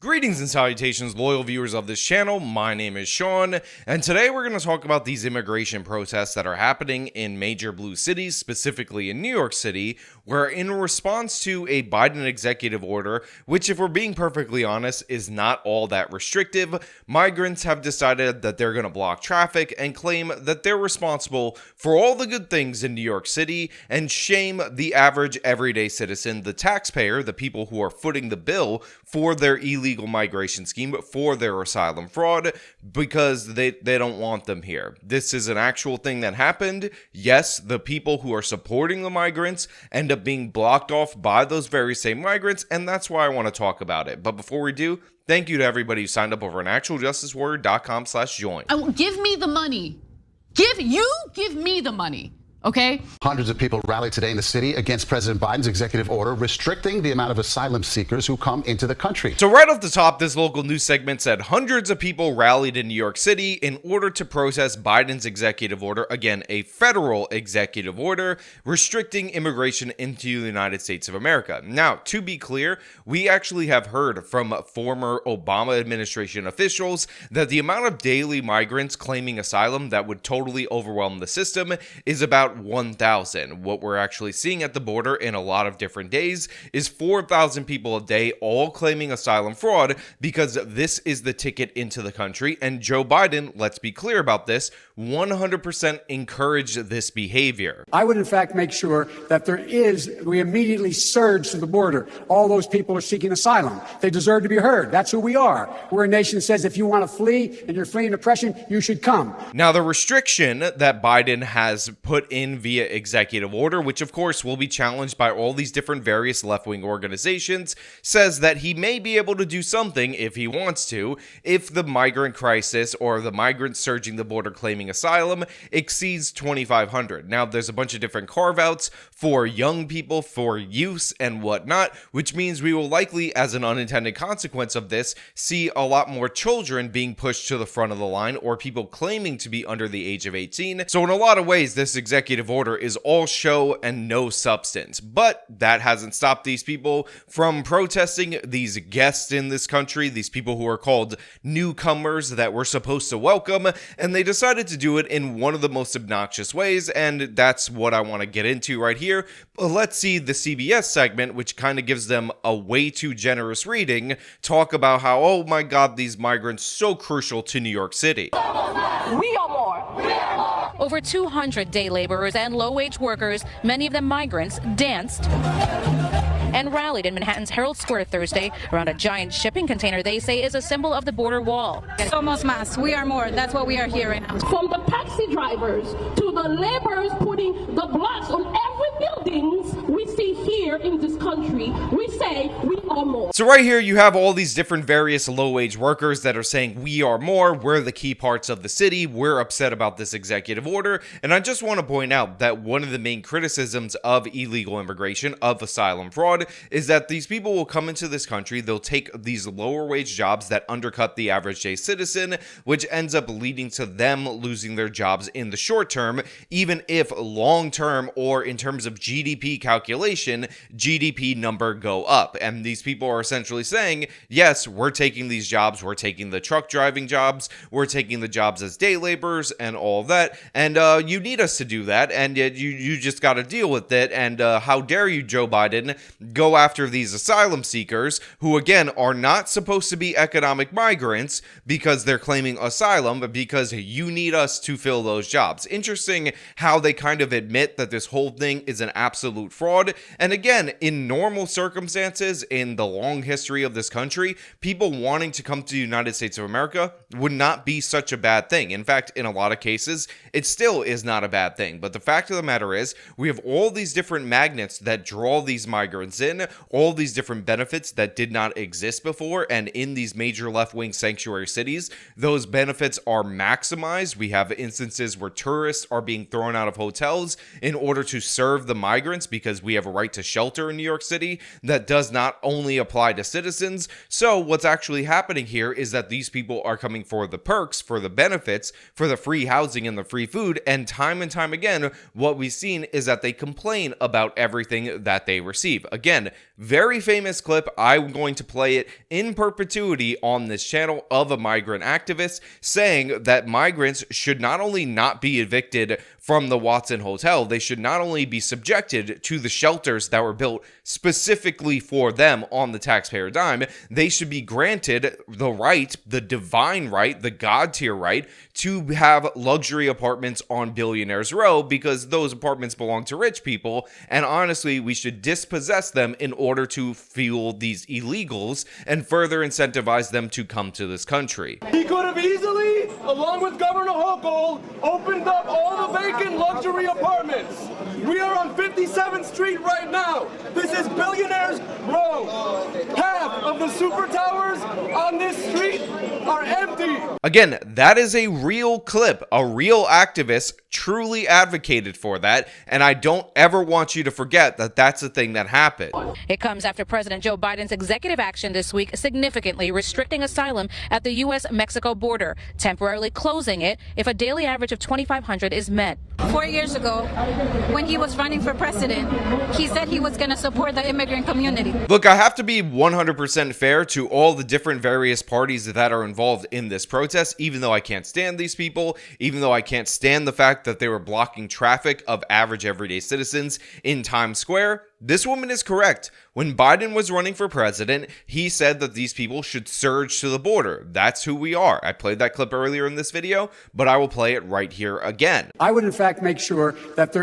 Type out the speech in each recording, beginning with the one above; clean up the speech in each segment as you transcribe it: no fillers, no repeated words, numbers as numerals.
Greetings and salutations, loyal viewers of this channel. My name is Sean, and today we're going to talk about these immigration protests that are happening in major blue cities, specifically in New York City, where in response to a Biden executive order, which if we're being perfectly honest, is not all that restrictive, migrants have decided that they're going to block traffic and claim that they're responsible for all the good things in New York City and shame the average everyday citizen, the taxpayer, the people who are footing the bill for their illegal migration scheme, for their asylum fraud, because they don't want them here. This is an actual thing that happened. Yes, the people who are supporting the migrants end up being blocked off by those very same migrants, and that's why I want to talk about it. But before we do, thank you to everybody who signed up over on actualjusticewarrior.com/join. Give me the money. Give me the money. Okay. Hundreds of people rallied today in the city against President Biden's executive order restricting the amount of asylum seekers who come into the country. So right off the top, this local news segment said hundreds of people rallied in New York City in order to protest Biden's executive order, again, a federal executive order restricting immigration into the United States of America. Now, to be clear, we actually have heard from former Obama administration officials that the amount of daily migrants claiming asylum that would totally overwhelm the system is about 1,000. What we're actually seeing at the border in a lot of different days is 4,000 people a day all claiming asylum fraud because this is the ticket into the country. And Joe Biden, let's be clear about this, 100% encouraged this behavior. I would in fact make sure that we immediately surge to the border. All those people are seeking asylum. They deserve to be heard. That's who we are. We're a nation that says if you want to flee and you're fleeing oppression, you should come. Now, the restriction that Biden has put in via executive order, which of course will be challenged by all these different various left-wing organizations, says that he may be able to do something if he wants to, if the migrant crisis or the migrants surging the border claiming asylum exceeds 2,500. Now, there's a bunch of different carve-outs for young people, for youth and whatnot, which means we will likely, as an unintended consequence of this, see a lot more children being pushed to the front of the line or people claiming to be under the age of 18. So in a lot of ways, this executive order is all show and no substance, but that hasn't stopped these people from protesting, these guests in this country, these people who are called newcomers that we're supposed to welcome, and they decided to do it in one of the most obnoxious ways, and that's what I want to get into right here. But let's see the CBS segment, which kind of gives them a way too generous reading, talk about how, oh my god, these migrants so crucial to New York City. We are more. Over 200 day laborers and low-wage workers, many of them migrants, danced and rallied in Manhattan's Herald Square Thursday around a giant shipping container they say is a symbol of the border wall. Somos más. We are more. That's what we are here right now. From the taxi drivers to the laborers putting the blocks on every buildings we see here in this country, we say we are more. So right here you have all these different various low-wage workers that are saying we are more, we're the key parts of the city, we're upset about this executive order, and I just want to point out that one of the main criticisms of illegal immigration, of asylum fraud, is that these people will come into this country, they'll take these lower wage jobs that undercut the average day citizen, which ends up leading to them losing their jobs in the short term, even if long term or in terms of GDP calculation, GDP number go up. And these people are essentially saying, yes, we're taking these jobs, we're taking the truck driving jobs, we're taking the jobs as day laborers and all that, and you need us to do that, and you just got to deal with it, and how dare you, Joe Biden, go after these asylum seekers who, again, are not supposed to be economic migrants because they're claiming asylum, but because you need us to fill those jobs. Interesting how they kind of admit that this whole thing is an absolute fraud. And again, in normal circumstances, in the long history of this country, people wanting to come to the United States of America would not be such a bad thing. In fact, in a lot of cases, it still is not a bad thing. But the fact of the matter is, we have all these different magnets that draw these migrants in, all these different benefits that did not exist before, and in these major left-wing sanctuary cities, those benefits are maximized. We have instances where tourists are being thrown out of hotels in order to serve serve the migrants because we have a right to shelter in New York City that does not only apply to citizens. So what's actually happening here is that these people are coming for the perks, for the benefits, for the free housing and the free food, and time again, what we've seen is that they complain about everything that they receive. Again, very famous clip. I'm going to play it in perpetuity on this channel of a migrant activist saying that migrants should not only not be evicted from the Watson Hotel, they should not only be subjected to the shelters that were built specifically for them on the taxpayer dime, they should be granted the right, the divine right, the God tier right, to have luxury apartments on Billionaires Row because those apartments belong to rich people, and honestly, we should dispossess them in order to fuel these illegals and further incentivize them to come to this country. He could have easily, along with Governor Hochul, opened up all the vacant luxury apartments. We are on 57th Street right now. This is Billionaires Row. Half of the super towers on this street are empty. Again, that is a real clip. A real activist truly advocated for that, and I don't ever want you to forget that that's the thing that happened. It comes after President Joe Biden's executive action this week significantly restricting asylum at the U.S.-Mexico border, temporarily closing it if a daily average of 2,500 is met. 4 years ago, when he was running for president, he said he was going to support the immigrant community. Look, I have to be 100% fair to all the different various parties that are involved in this protest, even though I can't stand these people, even though I can't stand the fact that they were blocking traffic of average everyday citizens in Times Square. This woman is correct. When Biden was running for president, he said that these people should surge to the border. That's who we are. I played that clip earlier in this video, but I will play it right here again. I would, in fact, make sure that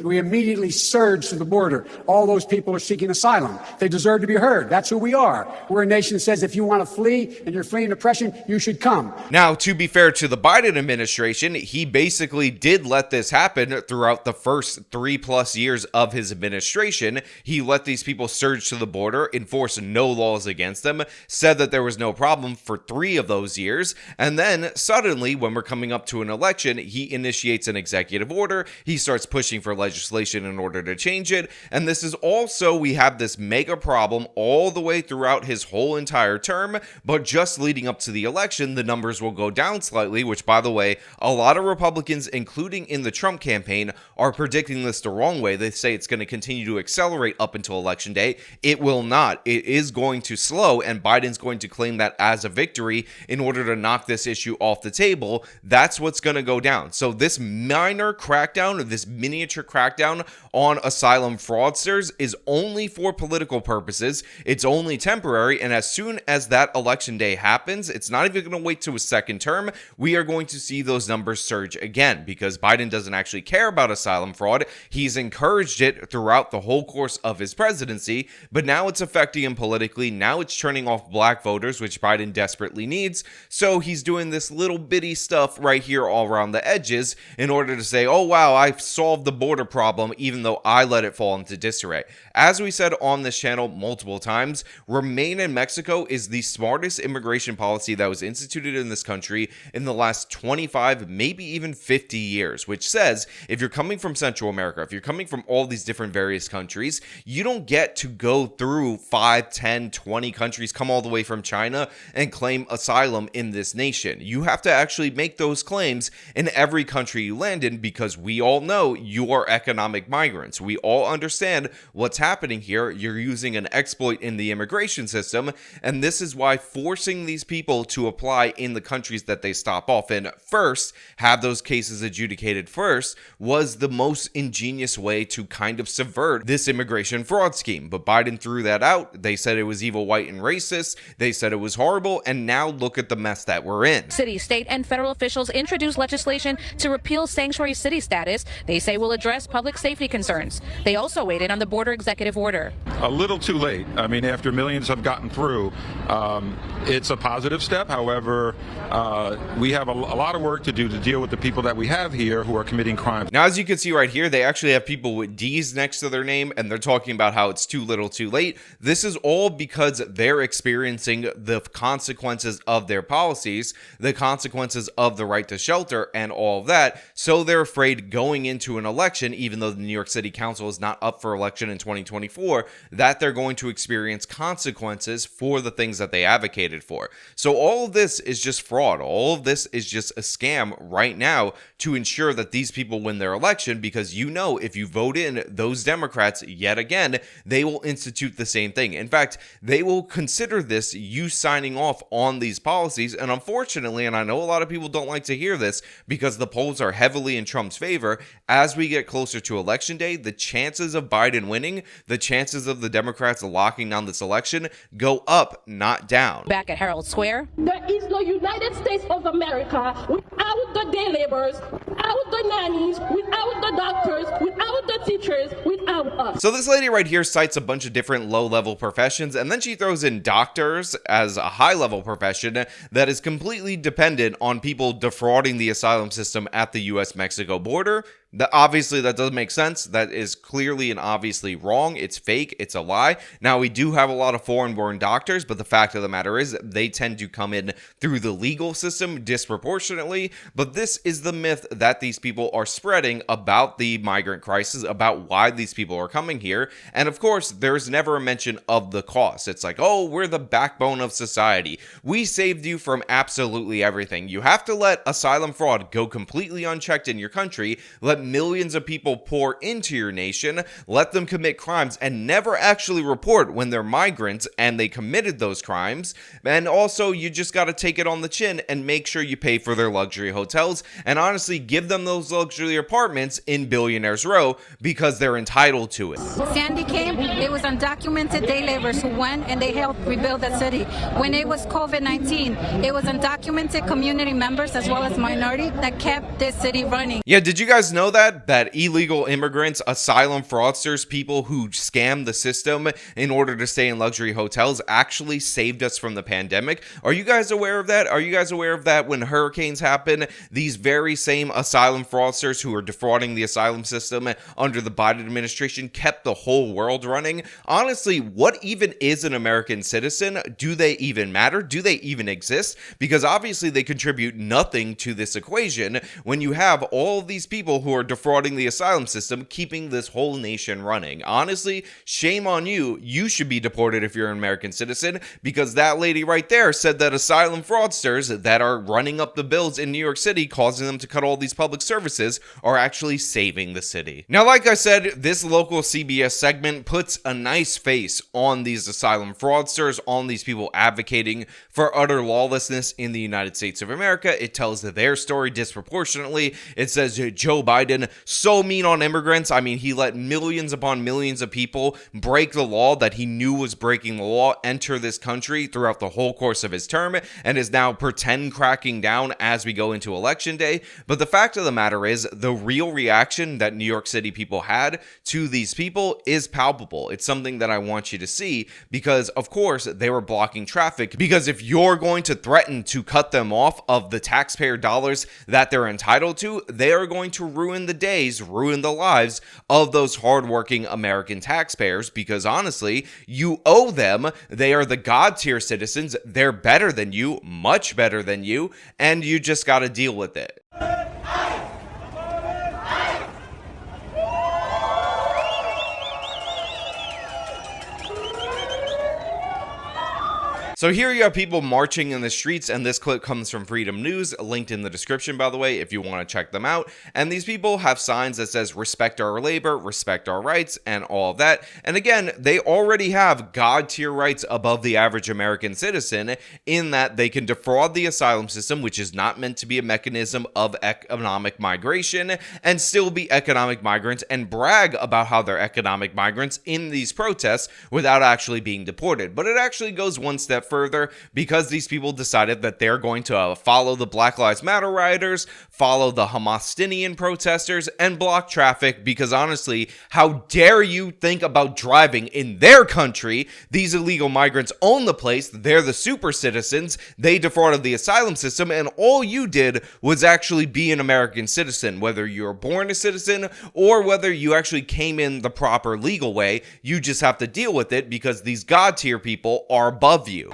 we immediately surge to the border. All those people are seeking asylum. They deserve to be heard. That's who we are. We're a nation that says if you want to flee and you're fleeing oppression, you should come. Now, to be fair to the Biden administration, he basically did let this happen throughout the first 3+ years of his administration. He let these people surge to the border, enforced no laws against them, said that there was no problem for 3 of those years, and then suddenly, when we're coming up to an election, he initiates an executive order, he starts pushing for legislation in order to change it, and this is also, we have this mega problem all the way throughout his whole entire term, but just leading up to the election, the numbers will go down slightly, which, by the way, a lot of Republicans, including in the Trump campaign, are predicting this the wrong way. They say it's going to continue to accelerate up until election day. It will not. It is going to slow, and Biden's going to claim that as a victory in order to knock this issue off the table. That's what's going to go down. So this minor crackdown, this miniature crackdown on asylum fraudsters is only for political purposes. It's only temporary, and as soon as that election day happens, it's not even going to wait to a second term. We are going to see those numbers surge again because Biden doesn't actually care about asylum fraud. He's encouraged it throughout the whole course of his presidency, but now it's affecting him politically. Now it's turning off black voters, which Biden desperately needs. So he's doing this little bitty stuff right here all around the edges in order to say, oh wow, I've solved the border problem, even though I let it fall into disarray. As we said on this channel multiple times, Remain in Mexico is the smartest immigration policy that was instituted in this country in the last 25, maybe even 50 years, which says if you're coming from Central America, if you're coming from all these different various countries, you don't get to go through 5, 10, 20 countries, come all the way from China and claim asylum in this nation. You have to actually make those claims in every country you land in because we all know you are economic migrants. We all understand what's happening here. You're using an exploit in the immigration system, and this is why forcing these people to apply in the countries that they stop off in first, have those cases adjudicated first, was the most ingenious way to kind of subvert this immigration fraud scheme. But Biden threw that out. They said it was evil, white, and racist. They said it was horrible, and now look at the mess that we're in. City, state, and federal officials introduced legislation to repeal sanctuary city status they say will address public safety concerns. They also weighed in on the border executive order. A little too late. I mean, after millions have gotten through, it's a positive step. However, we have a lot of work to do to deal with the people that we have here who are committing crimes. Now, as you can see right here, they actually have people with D's next to their name. game and they're talking about how it's too little too late. This is all because they're experiencing the consequences of their policies, the consequences of the right to shelter and all of that. So they're afraid going into an election, even though the New York City Council is not up for election in 2024, that they're going to experience consequences for the things that they advocated for. So all of this is just fraud. All of this is just a scam right now to ensure that these people win their election, because you know if you vote in those Democrats yet again, they will institute the same thing. In fact, they will consider this you signing off on these policies. And unfortunately, and I know a lot of people don't like to hear this because the polls are heavily in Trump's favor, as we get closer to election day, the chances of Biden winning, the chances of the Democrats locking down this election go up, not down. Back at Herald Square, there is no United States of America without the day laborers, without the nannies, without the doctors, without the teachers, without us. So this lady right here cites a bunch of different low-level professions, and then she throws in doctors as a high-level profession that is completely dependent on people defrauding the asylum system at the U.S.-Mexico border. Obviously, that doesn't make sense. That is clearly and obviously wrong. It's fake. It's a lie. Now, we do have a lot of foreign-born doctors, but the fact of the matter is they tend to come in through the legal system disproportionately. But this is the myth that these people are spreading about the migrant crisis, about why these people are coming here. And of course, there's never a mention of the cost. It's like, oh, we're the backbone of society. We saved you from absolutely everything. You have to let asylum fraud go completely unchecked in your country. Let millions of people pour into your nation, let them commit crimes and never actually report when they're migrants and they committed those crimes. And also, you just got to take it on the chin and make sure you pay for their luxury hotels and honestly give them those luxury apartments in Billionaires Row because they're entitled to it. Sandy came, it was undocumented day laborers who went and they helped rebuild the city. When it was COVID-19, it was undocumented community members as well as minority that kept this city running. Yeah, did you guys know that illegal immigrants, asylum fraudsters, people who scam the system in order to stay in luxury hotels actually saved us from the pandemic? Are you guys aware of that? Are you guys aware of that when hurricanes happen? These very same asylum fraudsters who are defrauding the asylum system under the Biden administration kept the whole world running. Honestly, what even is an American citizen? Do they even matter? Do they even exist? Because obviously they contribute nothing to this equation when you have all of these people who are defrauding the asylum system, keeping this whole nation running. Honestly, shame on you. You should be deported if you're an American citizen, because that lady right there said that asylum fraudsters that are running up the bills in New York City, causing them to cut all these public services, are actually saving the city. Now, like I said, this local CBS segment puts a nice face on these asylum fraudsters, on these people advocating for utter lawlessness in the United States of America. It tells their story disproportionately. It says Joe Biden, so mean on immigrants. I mean, he let millions upon millions of people break the law that he knew was breaking the law, enter this country throughout the whole course of his term, and is now pretend cracking down as we go into election day. But the fact of the matter is, the real reaction that New York City people had to these people is palpable. It's something that I want you to see, because of course they were blocking traffic, because if you're going to threaten to cut them off of the taxpayer dollars that they're entitled to, they are going to ruin the days, ruin the lives of those hardworking American taxpayers, because honestly, you owe them. They are the God tier citizens. They're better than you, much better than you, and you just got to deal with it. So here you have people marching in the streets, and this clip comes from Freedom News, linked in the description, by the way, if you want to check them out. And these people have signs that says, respect our labor, respect our rights, and all of that. And again, they already have God tier rights above the average American citizen, in that they can defraud the asylum system, which is not meant to be a mechanism of economic migration, and still be economic migrants and brag about how they're economic migrants in these protests without actually being deported. But it actually goes one step further because these people decided that they're going to follow the Black Lives Matter rioters, follow the Hamastinian protesters, and block traffic because honestly, how dare you think about driving in their country? These illegal migrants own the place, they're the super citizens, they defrauded the asylum system, and all you did was actually be an American citizen. Whether you're born a citizen or whether you actually came in the proper legal way, you just have to deal with it because these God tier people are above you.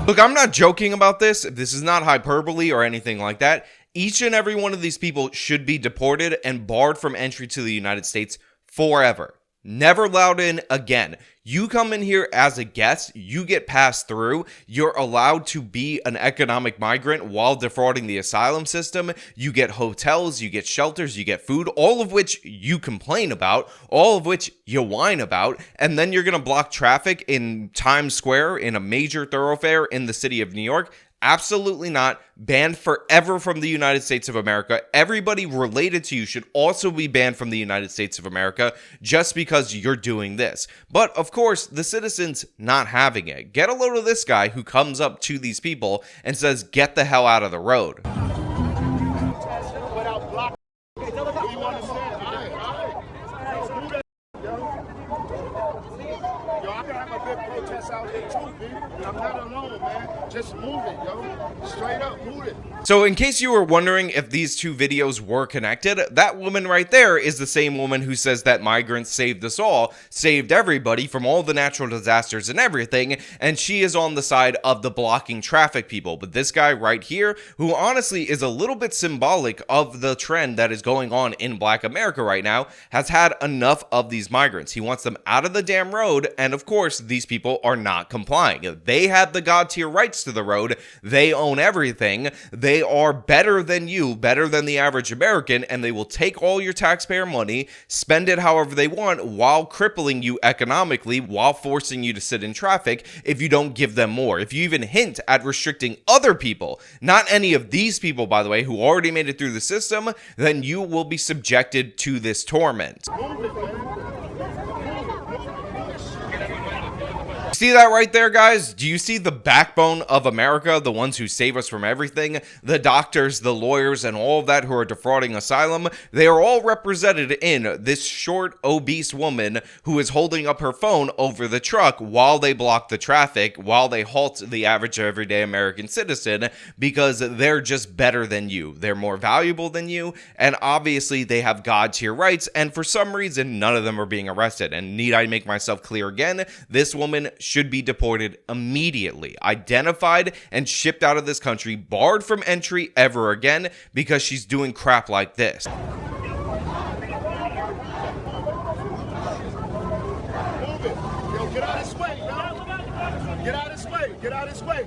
Look, I'm not joking about this. This is not hyperbole or anything like that. Each and every one of these people should be deported and barred from entry to the United States forever. Never allowed in again. You come in here as a guest, you get passed through, you're allowed to be an economic migrant while defrauding the asylum system, you get hotels, you get shelters, you get food, all of which you complain about, all of which you whine about, and then you're going to block traffic in Times Square, in a major thoroughfare in the city of New York. Absolutely not. Banned forever from the United States of America. Everybody related to you should also be banned from the United States of America just because you're doing this. But of course, the citizens not having it. Get a load of this guy who comes up to these people and says, get the hell out of the road. Out there too, dude. I'm not alone, man. Just move it, yo. Straight up, move it. So in case you were wondering if these two videos were connected, that woman right there is the same woman who says that migrants saved us all, saved everybody from all the natural disasters and everything, and she is on the side of the blocking traffic people. But this guy right here, who honestly is a little bit symbolic of the trend that is going on in Black America right now, has had enough of these migrants. He wants them out of the damn road, and of course, these people are not complying. They have the God tier rights to the road. They own everything. They are better than you, better than the average American, and they will take all your taxpayer money, spend it however they want, while crippling you economically, while forcing you to sit in traffic if you don't give them more. If you even hint at restricting other people, not any of these people, by the way, who already made it through the system, then you will be subjected to this torment. See that right there, guys? Do you see the backbone of America, the ones who save us from everything, the doctors, the lawyers, and all of that who are defrauding asylum? They are all represented in this short, obese woman who is holding up her phone over the truck while they block the traffic, while they halt the average everyday American citizen, because they're just better than you. They're more valuable than you, and obviously they have God tier rights, and for some reason, none of them are being arrested. And need I make myself clear again? This woman should be deported immediately, identified and shipped out of this country, barred from entry ever again because she's doing crap like this.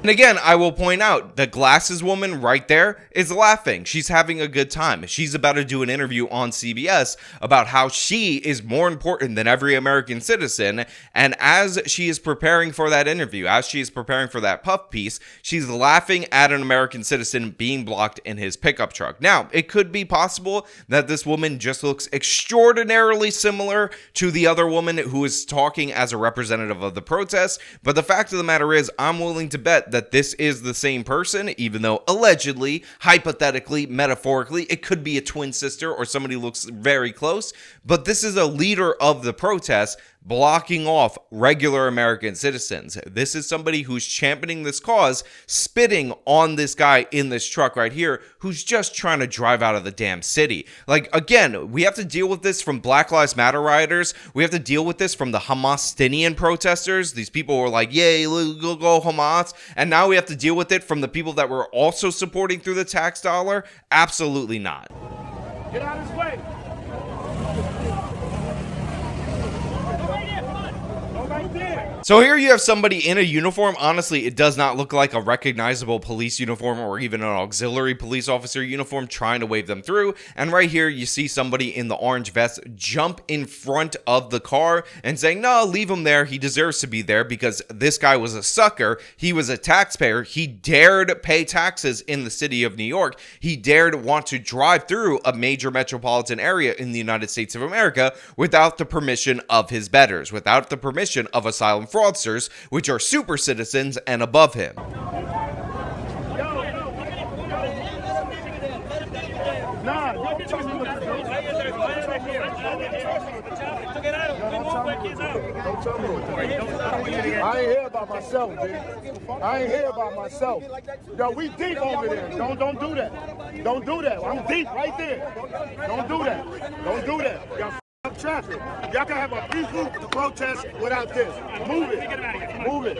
And again, I will point out, the glasses woman right there is laughing. She's having a good time. She's about to do an interview on CBS about how she is more important than every American citizen. And as she is preparing for that interview, as she is preparing for that puff piece, she's laughing at an American citizen being blocked in his pickup truck. Now, it could be possible that this woman just looks extraordinarily similar to the other woman who is talking as a representative of the protest. But the fact of the matter is, I'm willing to bet that this is the same person, even though allegedly, hypothetically, metaphorically, it could be a twin sister or somebody who looks very close. But this is a leader of the protest blocking off regular American citizens. This is somebody who's championing this cause, spitting on this guy in this truck right here who's just trying to drive out of the damn city. Like, again, we have to deal with this from Black Lives Matter rioters. We have to deal with this from the Hamastinian protesters. These people were like, yay, go Hamas. And now we have to deal with it from the people that we're also supporting through the tax dollar. Absolutely not. Get out of his way. Go right there. So here you have somebody in a uniform. Honestly, it does not look like a recognizable police uniform or even an auxiliary police officer uniform, trying to wave them through. And right here, you see somebody in the orange vest jump in front of the car and saying, no, leave him there. He deserves to be there because this guy was a sucker. He was a taxpayer. He dared pay taxes in the city of New York. He dared want to drive through a major metropolitan area in the United States of America without the permission of his betters, without the permission of asylum fraudsters, which are super citizens and above him. I ain't here by myself, dude. I ain't here by myself. Yo, we deep over there. Don't do that. Don't do that. I'm deep right there. Don't do that. Don't do that. Y'all up traffic. Y'all can have a peaceful protest without this. Move it. Move it.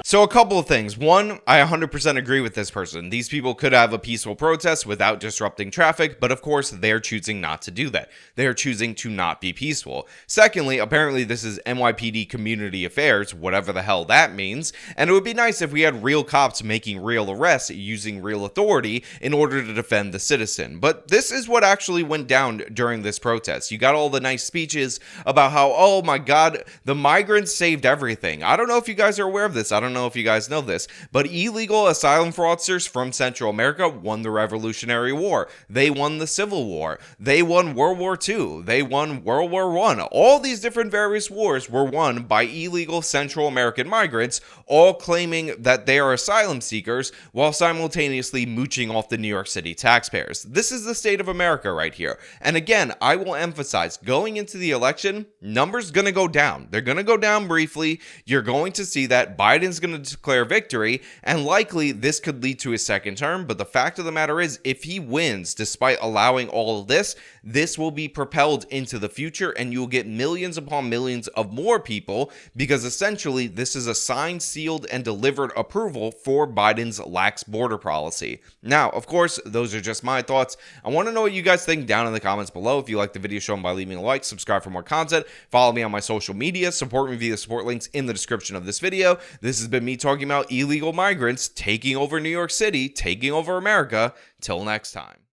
So a couple of things. One, I 100% agree with this person. These people could have a peaceful protest without disrupting traffic, but of course they're choosing not to do that. They're choosing to not be peaceful. Secondly, apparently this is NYPD community affairs, whatever the hell that means, and it would be nice if we had real cops making real arrests using real authority in order to defend the citizen. But this is what actually went down during this protest. You got all the nice speeches about how, oh my God, the migrants saved everything. I don't know if you guys are aware of this. I don't know if you guys know this, but illegal asylum fraudsters from Central America won the Revolutionary War. They won the Civil War. They won World War II. They won World War I. All these different various wars were won by illegal Central American migrants, all claiming that they are asylum seekers while simultaneously mooching off the New York City taxpayers. This is the state of America right here. And again, I will emphasize, going into the election, numbers going to go down. They're going to go down briefly. You're going to see that Biden's going to declare victory, and likely this could lead to his second term. But the fact of the matter is, if he wins, despite allowing all of this, this will be propelled into the future, and you'll get millions upon millions of more people, because essentially this is a signed, sealed, and delivered approval for Biden's lax border policy. Now, of course, those are just my thoughts. I want to know what you guys think down in the comments below. If you like the video, show them by leaving a like, subscribe for more content, follow me on my social media, support me via the support links in the description of this video. This has been me talking about illegal migrants taking over New York City, taking over America. Till next time.